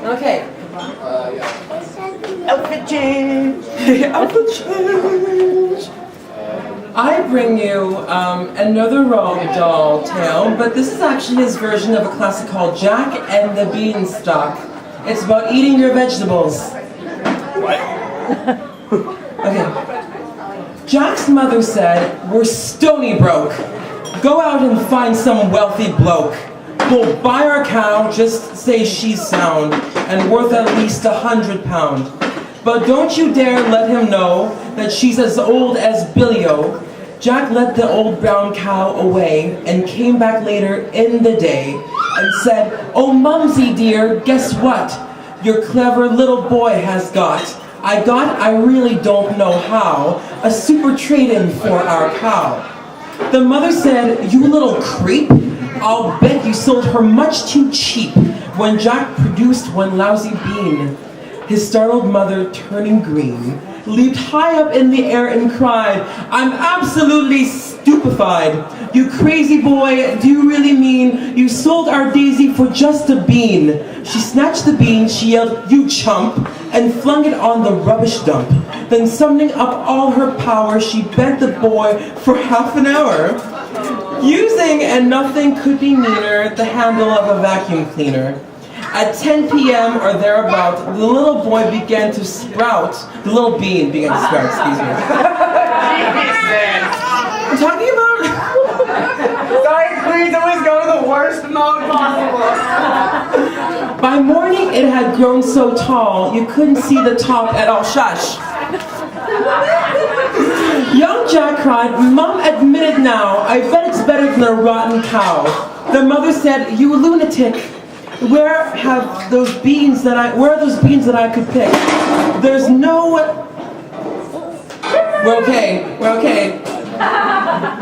Okay. Outfit change. Outfit change. I bring you another Roald Dahl tale, but this is actually his version of a classic called Jack and the Beanstalk. It's about eating your vegetables. What? Okay. Jack's mother said, "We're stony broke. Go out and find some wealthy bloke. We'll buy our cow, just say she's sound, and worth at least £100. But don't you dare let him know that she's as old as Billy-O." Jack led the old brown cow away and came back later in the day and said, "Oh, Mumsy dear, guess what? Your clever little boy has got. I really don't know how, a super trade-in for our cow." The mother said, "You little creep, I'll bet you sold her much too cheap," when Jack produced one lousy bean. His startled mother, turning green, leaped high up in the air and cried, "I'm absolutely stupefied. You crazy boy, do you really mean you sold our Daisy for just a bean?" She snatched the bean, she yelled, "You chump," and flung it on the rubbish dump. Then summoning up all her power, she bent the boy for half an hour, using, and nothing could be meaner, the handle of a vacuum cleaner. At 10 p.m. or thereabout, the little boy began to sprout. The little bean began to sprout, excuse me. I'm talking about... Sorry, please always go to the worst mode possible. By morning, it had grown so tall, you couldn't see the top at all. Shush. Young Jack cried, "Mom, admit it now. I bet it's better than a rotten cow." The mother said, "You lunatic. Where are those beans that I could pick? There's no..." We're okay.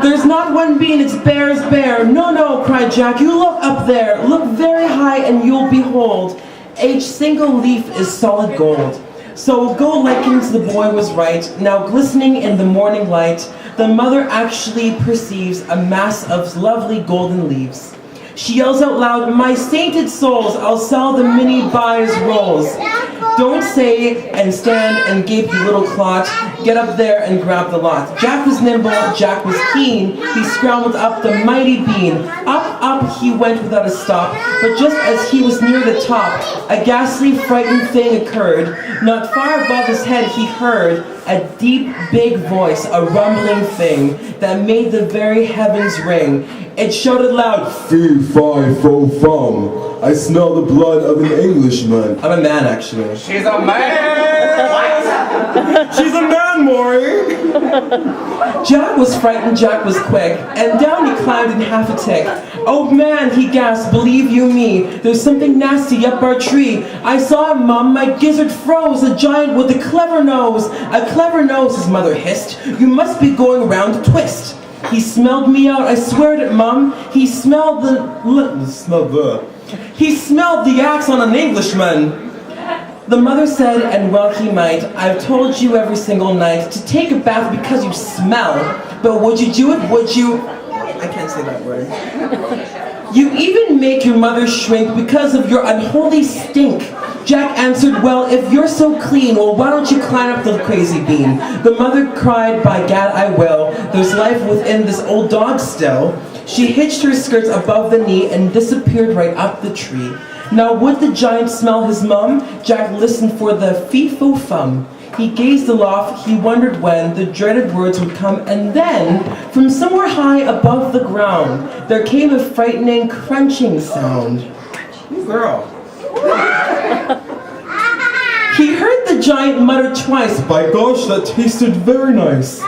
"There's not one bean, it's bare as bare." No, cried Jack, "you look up there. Look very high and you'll behold. Each single leaf is solid gold." So go Likens, the boy was right. Now glistening in the morning light, the mother actually perceives a mass of lovely golden leaves. She yells out loud, "My sainted souls, I'll sell the mini buys rolls." Don't say and stand and gape, you little clot. Get up there and grab the lot. Jack was nimble, Jack was keen. He scrambled up the mighty bean. Up he went without a stop. But just as he was near the top, a ghastly, frightened thing occurred. Not far above his head he heard a deep, big voice, a rumbling thing that made the very heavens ring. It shouted loud, "Fee, fi, fo, fum. I smell the blood of an Englishman." I'm a man, actually. She's a man! She's a man, Maury! Jack was frightened, Jack was quick, and down he climbed in half a tick. "Oh man," he gasped, "believe you me, there's something nasty up our tree. I saw him, Mum, my gizzard froze, a giant with a clever nose." "A clever nose," his mother hissed. "You must be going round a twist. He smelled me out, I swear it, Mum. He smelled the axe on an Englishman." The mother said, and well he might, "I've told you every single night to take a bath because you smell. But would you do it? Would you..." I can't say that word. "You even make your mother shrink because of your unholy stink." Jack answered, "Well, if you're so clean, well, why don't you climb up the crazy bean?" The mother cried, "By gad, I will. There's life within this old dog still." She hitched her skirts above the knee and disappeared right up the tree. Now would the giant smell his mum? Jack listened for the fee-fo-fum. He gazed aloft, he wondered when the dreaded words would come, and then, from somewhere high above the ground, there came a frightening crunching sound. Ooh, girl. He heard the giant mutter twice, "By gosh, that tasted very nice."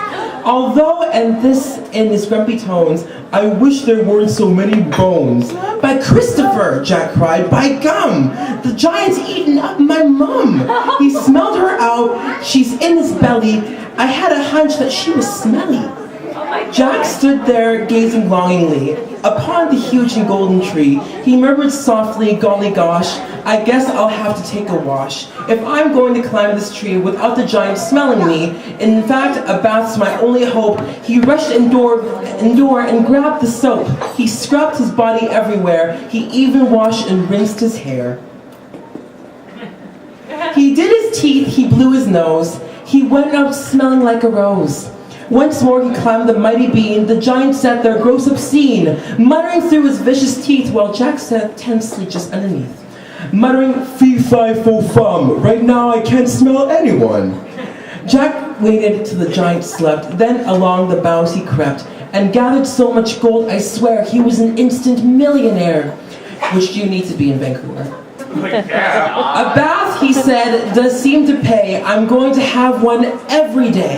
Although, and this in his grumpy tones, "I wish there weren't so many bones." "By Christopher," Jack cried, "by gum, the giant's eaten up my mum. He smelled her out, she's in his belly. I had a hunch that she was smelly." Jack stood there gazing longingly upon the huge and golden tree. He murmured softly, "Golly gosh, I guess I'll have to take a wash. If I'm going to climb this tree without the giant smelling me, in fact, a bath's my only hope." He rushed indoor and grabbed the soap. He scrubbed his body everywhere. He even washed and rinsed his hair. He did his teeth, he blew his nose, he went out smelling like a rose. Once more he climbed the mighty bean, the giant sat there gross obscene, muttering through his vicious teeth while Jack sat tensely just underneath. Muttering, fee-fi-fo-fum, right now I can't smell anyone. Jack waited till the giant slept, then along the boughs he crept, and gathered so much gold, I swear, he was an instant millionaire. Which do you need to be in Vancouver? A bath, he said, does seem to pay. I'm going to have one every day.